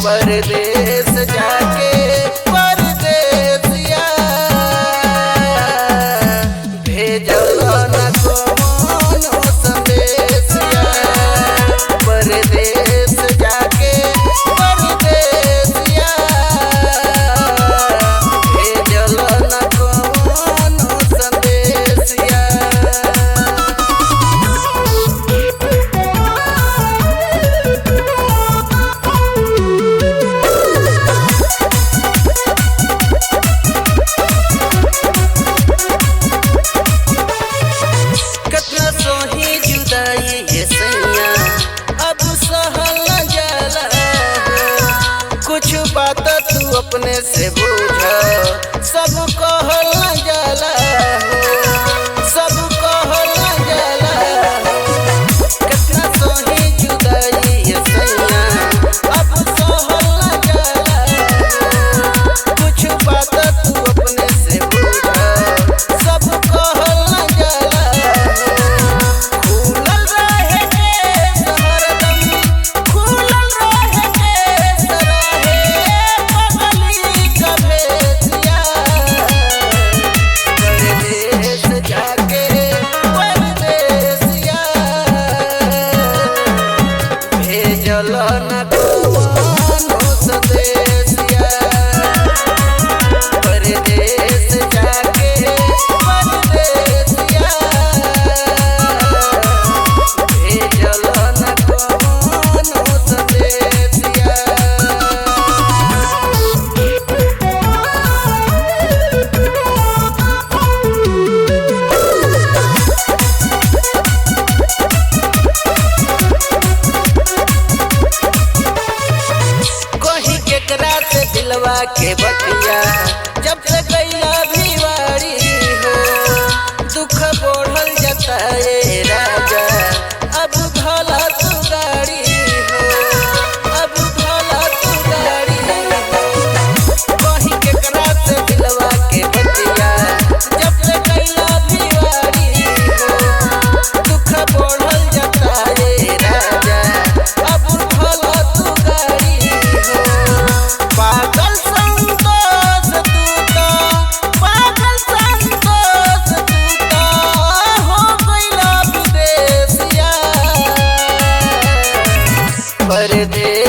परदेस जाके परदेसिया भेजल न कोनो संदेसिया। परदेस जाके परदेसिया भेजल न कोनो संदेसिया। कुछ बात तू अपने से बुझा, सब कहल न जाला हो, सब कहल न जाला हो। कितना सोही जुदाई ये सैया, अब सहल न जाला हो। कुछ बात तू अपने से बुझा, सब कहल न जाला हो। खुलल रहे केस हरदम, खुलल रहे केस रहे पगली का भेसिया। परदेस जाके परदेसिया भेजल न कोनो संदेसिया। परदेस जाके परदेसिया भेजल न कोनो संदेसिया। कहीं केकरा से दिलवा के बतिया, जब से गईला भिवाड़ी हो। दुख बढ़ल जाता ए राजा, अब भला तू गाड़ी हो, अब भला तू गाड़ी हो। कहीं केकरा से दिलवा के बतिया, जब से गईला भिवाड़ी हो। दुख बढ़ल जाता ए राजा, अब भला तू गाड़ी हो। पागल संतोष तू तो, पागल संतोष तू तो हो गइला विदेसिया। परदेस